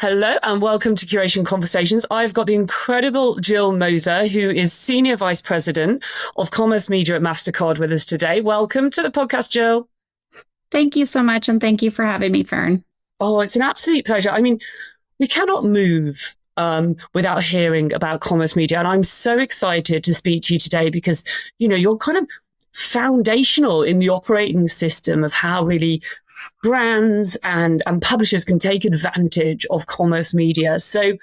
Hello and welcome to Curation Conversations. I've got the incredible Jill Moser, who is Senior Vice President of Commerce Media at Mastercard with us today. Welcome to the podcast, Jill. Thank you so much. And thank you for having me, Fern. Oh, it's an absolute pleasure. I mean, we cannot move without hearing about commerce media. And I'm so excited to speak to you today because, you know, you're kind of foundational in the operating system of how really brands and publishers can take advantage of commerce media. So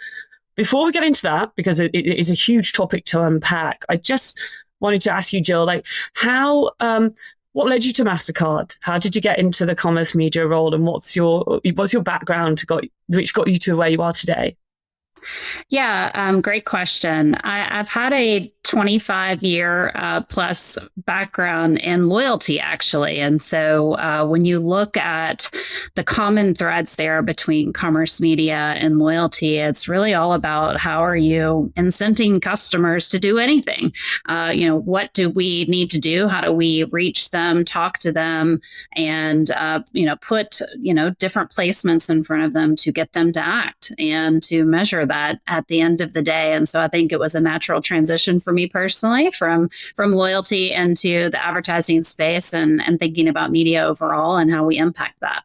before we get into that, because it is a huge topic to unpack, I just wanted to ask you, Jill, like what led you to Mastercard? How did you get into the commerce media role, and what's your background which got you to where you are today? Yeah, great question. I've had a 25-year plus background in loyalty, actually. And so when you look at the common threads there between commerce media and loyalty, it's really all about how are you incenting customers to do anything? What do we need to do? How do we reach them, talk to them, and, put, different placements in front of them to get them to act and to measure that at the end of the day. And so I think it was a natural transition for me personally from loyalty into the advertising space and thinking about media overall and how we impact that.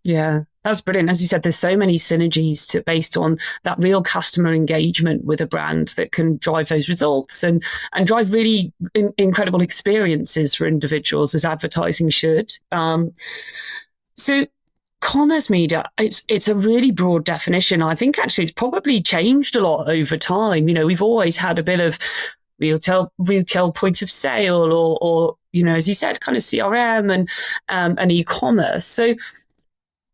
Yeah, that's brilliant. As you said, there's so many synergies based on that real customer engagement with a brand that can drive those results and drive really incredible experiences for individuals, as advertising should. So commerce media, it's a really broad definition. I think actually it's probably changed a lot over time. You know, we've always had a bit of retail point of sale or as you said, kind of CRM and e-commerce. So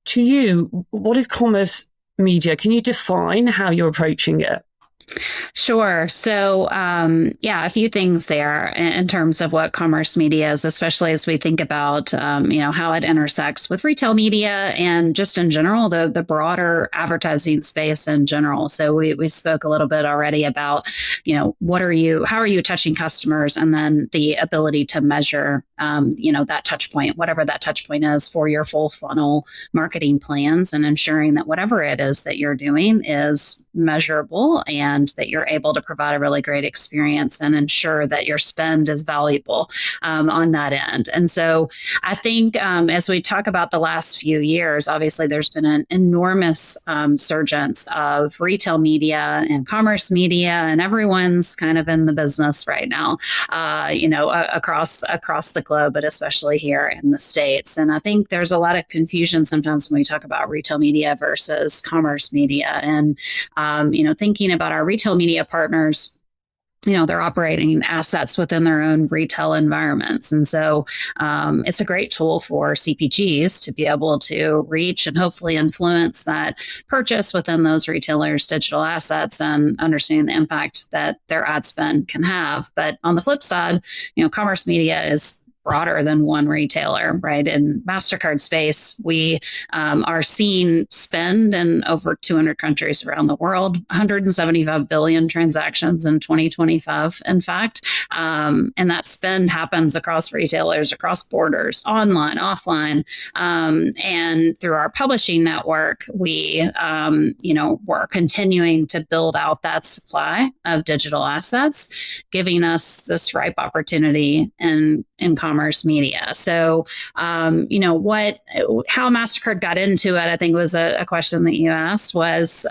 to you, what is commerce media? Can you define how you're approaching it? Sure. So, a few things there in terms of what commerce media is, especially as we think about, how it intersects with retail media and just in general, the broader advertising space in general. So we spoke a little bit already about, how are you touching customers, and then the ability to measure, that touch point, whatever that touch point is for your full funnel marketing plans, and ensuring that whatever it is that you're doing is measurable and that you're able to provide a really great experience and ensure that your spend is valuable on that end. And so I think as we talk about the last few years, obviously there's been an enormous surgence of retail media and commerce media, and everyone's kind of in the business right now, across the globe, but especially here in the States. And I think there's a lot of confusion sometimes when we talk about retail media versus commerce media. And, thinking about our retail media partners, they're operating assets within their own retail environments. And so it's a great tool for CPGs to be able to reach and hopefully influence that purchase within those retailers' digital assets and understand the impact that their ad spend can have. But on the flip side, commerce media is broader than one retailer, right? In Mastercard space, we are seeing spend in over 200 countries around the world, 175 billion transactions in 2025, in fact. And that spend happens across retailers, across borders, online, offline. And through our publishing network, we're continuing to build out that supply of digital assets, giving us this ripe opportunity in commerce media. So, how Mastercard got into it, I think was a question that you asked was,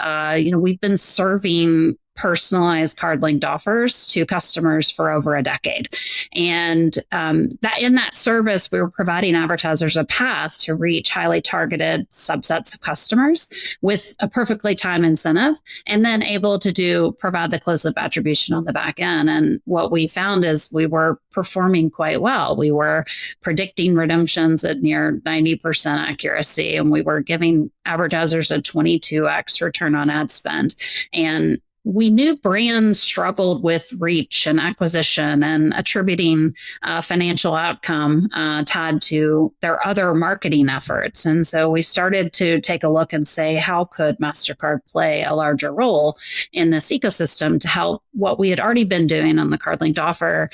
we've been serving personalized card-linked offers to customers for over a decade. And that in that service, we were providing advertisers a path to reach highly targeted subsets of customers with a perfectly timed incentive, and then able to provide the close-loop attribution on the back end. And what we found is we were performing quite well. We were predicting redemptions at near 90% accuracy, and we were giving advertisers a 22x return on ad spend. And we knew brands struggled with reach and acquisition and attributing financial outcome tied to their other marketing efforts. And so we started to take a look and say, how could Mastercard play a larger role in this ecosystem to help what we had already been doing on the card-linked offer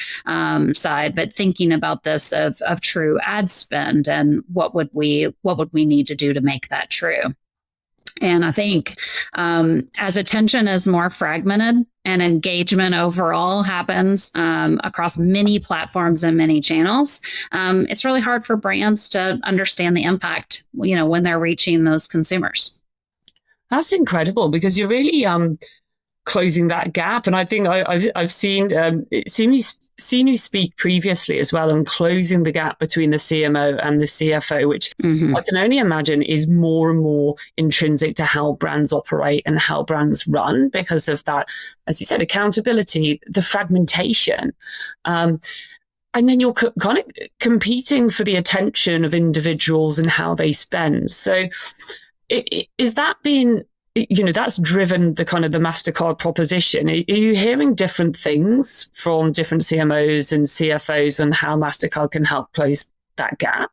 side, but thinking about this of true ad spend and what would we need to do to make that true. And I think as attention is more fragmented and engagement overall happens across many platforms and many channels, it's really hard for brands to understand the impact, when they're reaching those consumers. That's incredible, because you're really closing that gap. And I think I've seen you speak previously as well on closing the gap between the CMO and the CFO, which I can only imagine is more and more intrinsic to how brands operate and how brands run, because of that, as you said, accountability, the fragmentation. And then you're kind of competing for the attention of individuals and how they spend. So is that being, that's driven the kind of the Mastercard proposition? Are you hearing different things from different CMOs and CFOs on how Mastercard can help close that gap?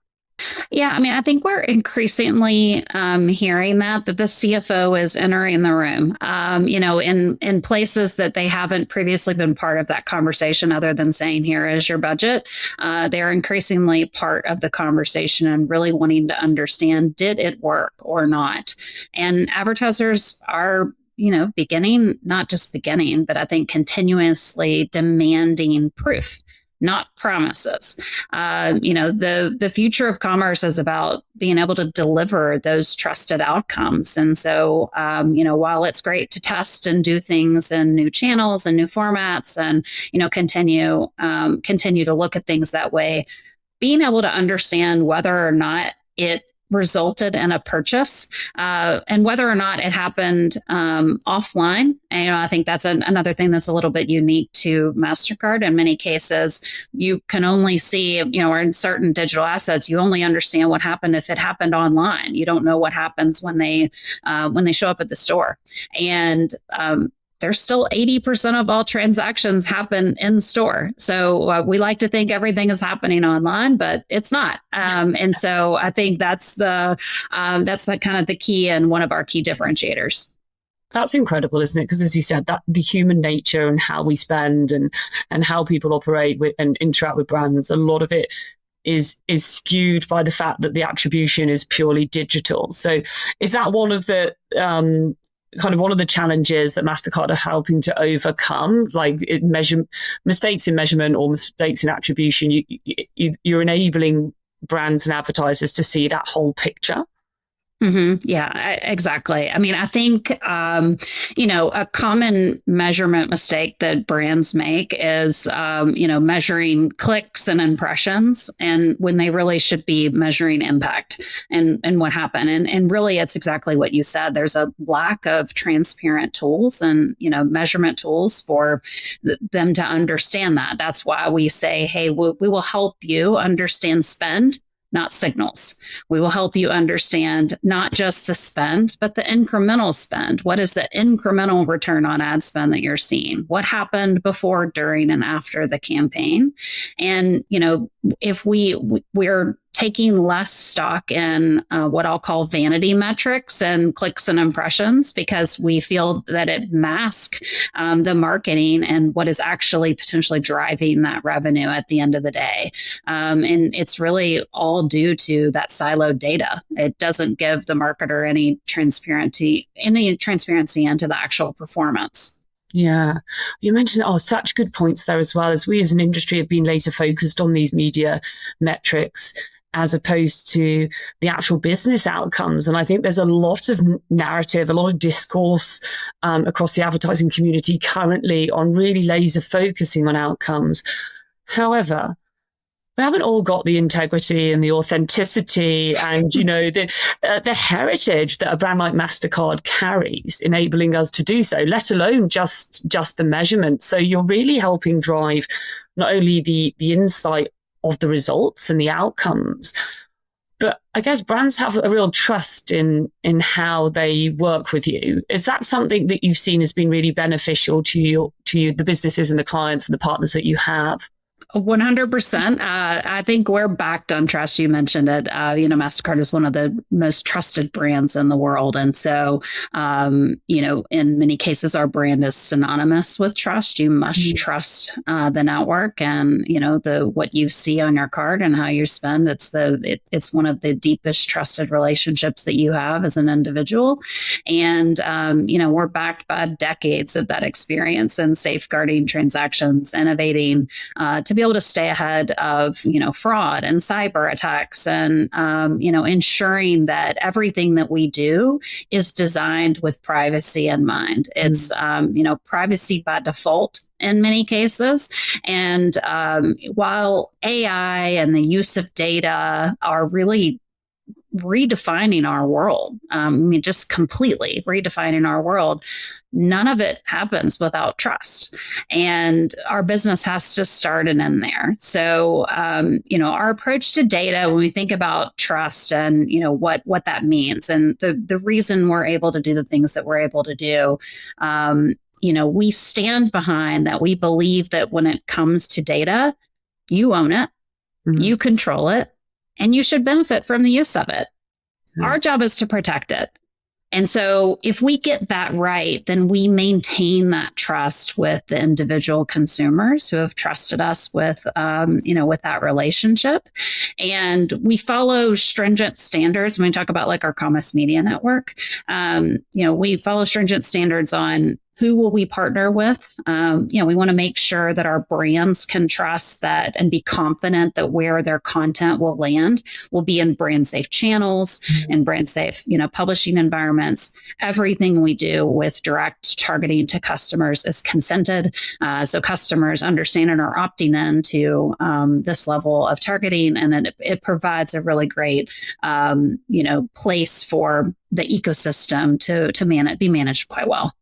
Yeah, I mean, I think we're increasingly hearing that the CFO is entering the room, in places that they haven't previously been part of that conversation, other than saying, here is your budget. They're increasingly part of the conversation and really wanting to understand, did it work or not? And advertisers are not just beginning, but I think continuously demanding proof, not promises. The future of commerce is about being able to deliver those trusted outcomes. And so, while it's great to test and do things in new channels and new formats and, continue to look at things that way, being able to understand whether or not it resulted in a purchase, and whether or not it happened offline. And I think that's another thing that's a little bit unique to Mastercard. In many cases, you can only see, or in certain digital assets, you only understand what happened if it happened online. You don't know what happens when they show up at the store. And there's still 80% of all transactions happen in store. So we like to think everything is happening online, but it's not. And so I think that's the kind of the key and one of our key differentiators. That's incredible, isn't it? Because as you said, that the human nature and how we spend and how people operate with and interact with brands, a lot of it is skewed by the fact that the attribution is purely digital. So is that one of the one of the challenges that Mastercard are helping to overcome, like mistakes in measurement or mistakes in attribution? You're enabling brands and advertisers to see that whole picture. Mm-hmm. Yeah, exactly. I mean, I think, a common measurement mistake that brands make is, measuring clicks and impressions, and when they really should be measuring impact and what happened. And really, it's exactly what you said. There's a lack of transparent tools and, measurement tools for them to understand that. That's why we say, hey, we will help you understand spend, not signals. We will help you understand not just the spend, but the incremental spend. What is the incremental return on ad spend that you're seeing? What happened before, during, and after the campaign? And, if we're taking less stock in what I'll call vanity metrics and clicks and impressions, because we feel that it masks the marketing and what is actually potentially driving that revenue at the end of the day. And it's really all due to that siloed data. It doesn't give the marketer any transparency into the actual performance. Yeah, you mentioned such good points there as well. As we as an industry have been laser focused on these media metrics as opposed to the actual business outcomes. And I think there's a lot of narrative, a lot of discourse across the advertising community currently on really laser focusing on outcomes. However, we haven't all got the integrity and the authenticity and, the heritage that a brand like Mastercard carries, enabling us to do so, let alone just the measurement. So you're really helping drive not only the insight of the results and the outcomes, but I guess brands have a real trust in how they work with you. Is that something that you've seen has been really beneficial to you, the businesses and the clients and the partners that you have? 100%. I think we're backed on trust. You mentioned it. Mastercard is one of the most trusted brands in the world. And so, in many cases, our brand is synonymous with trust. You must trust the network and, what you see on your card and how you spend. It's one of the deepest trusted relationships that you have as an individual. And, we're backed by decades of that experience and safeguarding transactions, innovating to be able to stay ahead of, fraud and cyber attacks and, ensuring that everything that we do is designed with privacy in mind. It's, privacy by default in many cases. And while AI and the use of data are really redefining our world, just completely redefining our world, none of it happens without trust. And our business has to start and end there. So, our approach to data, when we think about trust and, what that means, and the reason we're able to do the things that we're able to do, we stand behind that. We believe that when it comes to data, you own it, you control it, and you should benefit from the use of it. Our job is to protect it. And so if we get that right, then we maintain that trust with the individual consumers who have trusted us with, with that relationship. And we follow stringent standards. When we talk about like our Commerce Media Network, we follow stringent standards on who will we partner with? We want to make sure that our brands can trust that and be confident that where their content will land will be in brand safe channels and brand safe, publishing environments. Everything we do with direct targeting to customers is consented. So customers understand and are opting in to this level of targeting. And it provides a really great, place for the ecosystem to be managed quite well.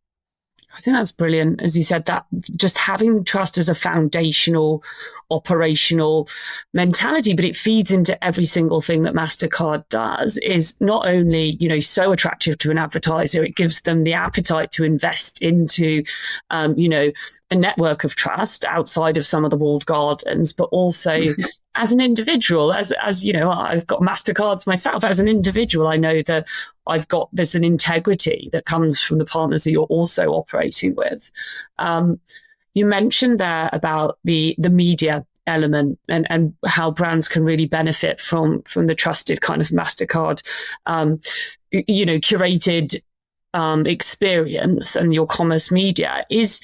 I think that's brilliant. As you said, that just having trust as a foundational, operational mentality, but it feeds into every single thing that Mastercard does is not only, so attractive to an advertiser, it gives them the appetite to invest into, a network of trust outside of some of the walled gardens, but also as an individual, as I've got Mastercards myself. As an individual, I know that there's an integrity that comes from the partners that you're also operating with. You mentioned there about the media element and how brands can really benefit from the trusted kind of Mastercard, curated experience and your commerce media. Is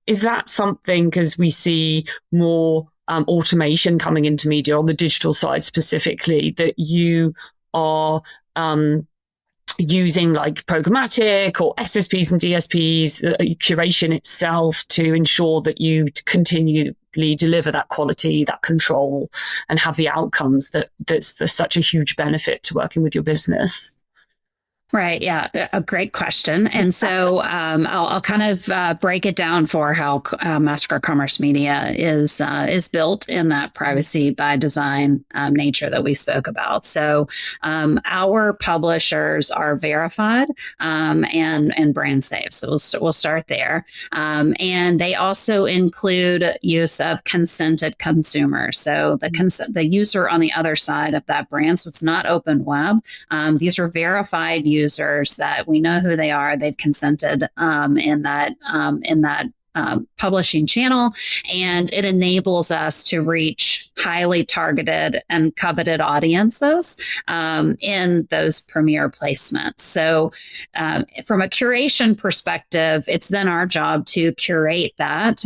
that something, because we see more automation coming into media on the digital side specifically, that you are using like programmatic or SSPs and DSPs, curation itself, to ensure that you continually deliver that quality, that control, and have the outcomes that's such a huge benefit to working with your business? Right. Yeah. A great question. And so I'll kind of break it down for how Mastercard Commerce Media is built in that privacy by design nature that we spoke about. So our publishers are verified and brand safe. So we'll start there. And they also include use of consented consumers. So the user on the other side of that brand. So it's not open web. These are verified users that we know who they are. They've consented in that publishing channel, and it enables us to reach highly targeted and coveted audiences in those premier placements. So from a curation perspective, it's then our job to curate that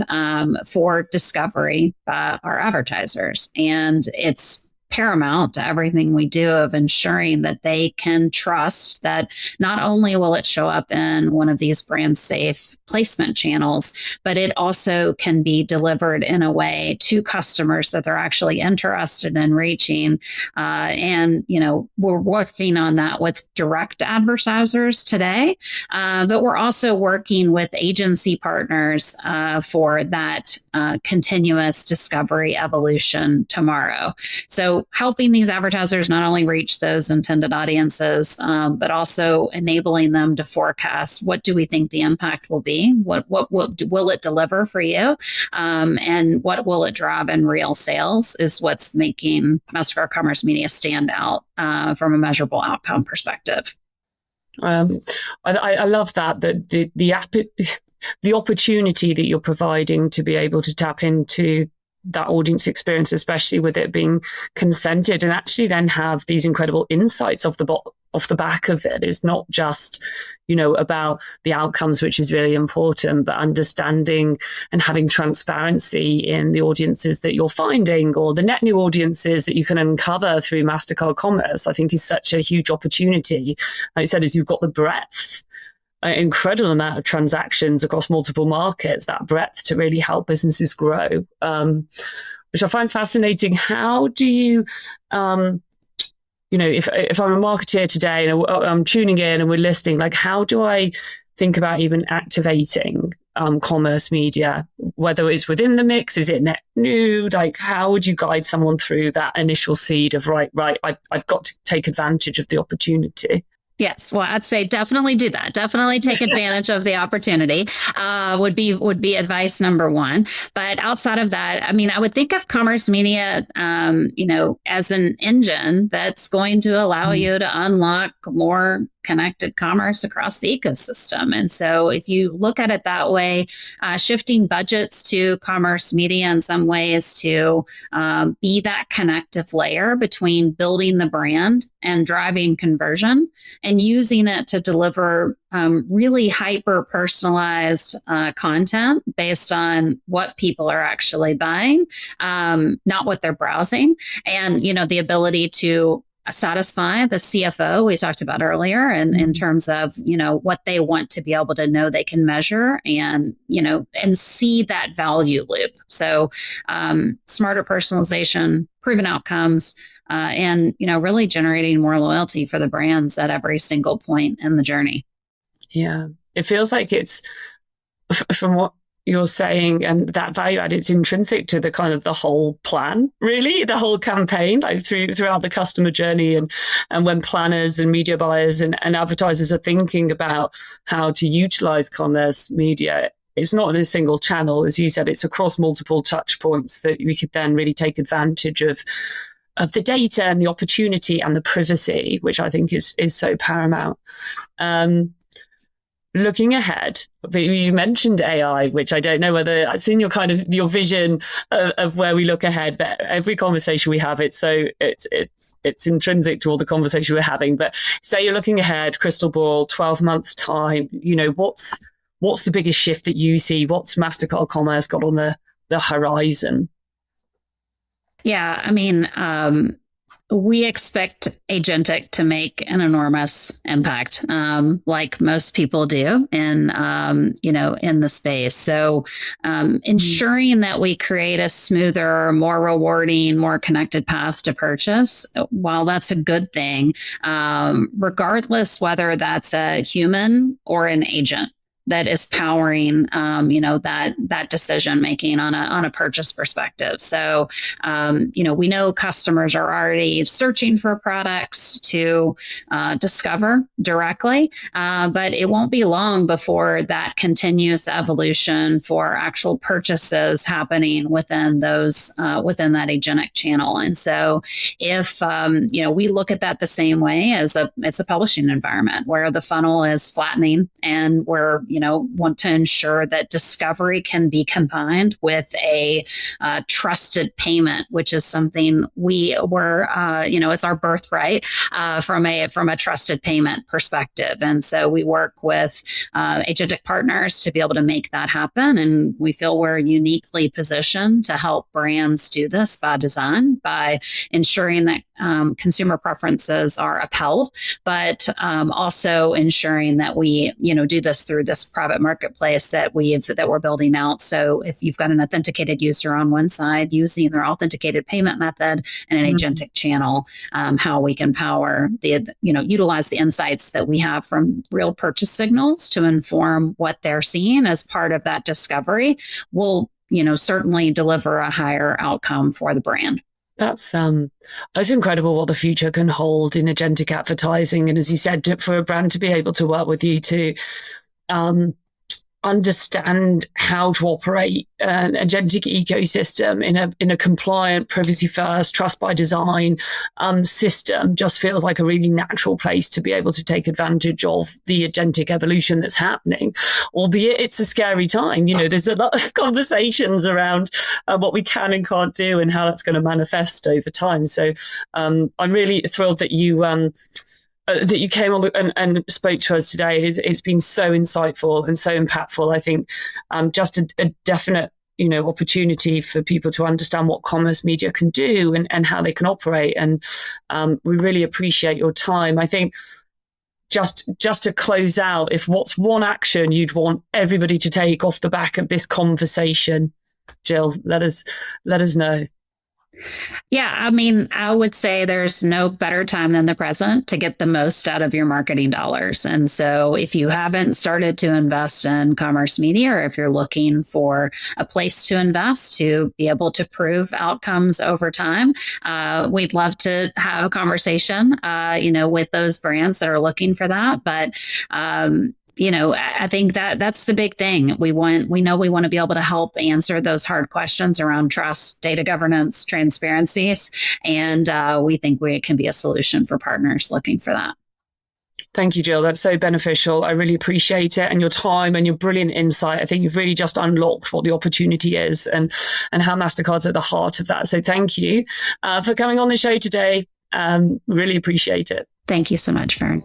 for discovery by our advertisers. And it's paramount to everything we do of ensuring that they can trust that not only will it show up in one of these brand safe placement channels, but it also can be delivered in a way to customers that they're actually interested in reaching. And, we're working on that with direct advertisers today, but we're also working with agency partners for that continuous discovery evolution tomorrow. So So helping these advertisers not only reach those intended audiences, but also enabling them to forecast what do we think the impact will be, what will it deliver for you, and what will it drive in real sales is what's making Mastercard Commerce Media stand out from a measurable outcome perspective. I love that the opportunity that you're providing to be able to tap into that audience experience, especially with it being consented, and actually then have these incredible insights off the back of it. Is not just, about the outcomes, which is really important, but understanding and having transparency in the audiences that you're finding, or the net new audiences that you can uncover through Mastercard Commerce, I think is such a huge opportunity. Like I said, as you've got the breadth, an incredible amount of transactions across multiple markets, that breadth to really help businesses grow, which I find fascinating. How do you, if I'm a marketeer today and I'm tuning in and we're listening, like, how do I think about even activating commerce media, whether it's within the mix, is it net new? Like, how would you guide someone through that initial seed of, right, I've got to take advantage of the opportunity? Yes. Well, I'd say definitely do that. Definitely take advantage of the opportunity would be advice number one. But outside of that, I mean, I would think of commerce media, as an engine that's going to allow you to unlock more connected commerce across the ecosystem. And so if you look at it that way, shifting budgets to commerce media in some ways to be that connective layer between building the brand and driving conversion, and using it to deliver really hyper personalized content based on what people are actually buying, not what they're browsing. And, the ability to satisfy the CFO we talked about earlier, and in terms of, what they want to be able to know they can measure and, and see that value loop. So smarter personalization, proven outcomes, and, really generating more loyalty for the brands at every single point in the journey. Yeah. It feels like it's, from what you're saying, and that value add, it's intrinsic to the kind of the whole plan, really, the whole campaign, like throughout the customer journey. And when planners and media buyers and advertisers are thinking about how to utilize commerce media, it's not in a single channel. As you said, it's across multiple touch points that we could then really take advantage of the data and the opportunity and the privacy, which I think is so paramount. Looking ahead, you mentioned AI, which I don't know whether it's in your vision of where we look ahead, but every conversation we have, it's intrinsic to all the conversation we're having. But say you're looking ahead, crystal ball, 12 months time, what's the biggest shift that you see? What's Mastercard Commerce got on the horizon? Yeah, I mean, we expect agentic to make an enormous impact, like most people do in the space. So ensuring that we create a smoother, more rewarding, more connected path to purchase, while that's a good thing, regardless whether that's a human or an agent that is powering, that decision making on a purchase perspective. So, we know customers are already searching for products to discover directly, but it won't be long before that continues the evolution for actual purchases happening within within that agentic channel. And so, if we look at that the same way as it's a publishing environment where the funnel is flattening, and we're want to ensure that discovery can be combined with a trusted payment, which is something it's our birthright from a trusted payment perspective. And so we work with agentic partners to be able to make that happen. And we feel we're uniquely positioned to help brands do this by design, by ensuring that consumer preferences are upheld, but also ensuring that we do this through this private marketplace that we're building out. So if you've got an authenticated user on one side using their authenticated payment method and an agentic channel, how we can power utilize the insights that we have from real purchase signals to inform what they're seeing as part of that discovery will certainly deliver a higher outcome for the brand. That's incredible what the future can hold in agentic advertising. And as you said, for a brand to be able to work with you to um, understand how to operate an agentic ecosystem in a compliant, privacy first, trust by design system just feels like a really natural place to be able to take advantage of the agentic evolution that's happening. Albeit it's a scary time. There's a lot of conversations around what we can and can't do and how that's going to manifest over time. So I'm really thrilled that you came on and spoke to us today. It's been so insightful and so impactful. I think just a definite, opportunity for people to understand what commerce media can do and how they can operate. And we really appreciate your time. I think just to close out, if what's one action you'd want everybody to take off the back of this conversation, Jill, let us know. Yeah, I mean, I would say there's no better time than the present to get the most out of your marketing dollars. And so if you haven't started to invest in commerce media, or if you're looking for a place to invest to be able to prove outcomes over time, we'd love to have a conversation, with those brands that are looking for that. But I think that's the big thing. We know we want to be able to help answer those hard questions around trust, data governance, transparencies, and we think we can be a solution for partners looking for that. Thank you, Jill. That's so beneficial. I really appreciate it, and your time and your brilliant insight. I think you've really just unlocked what the opportunity is and how Mastercard's at the heart of that. So thank you for coming on the show today. Really appreciate it. Thank you so much, Fern.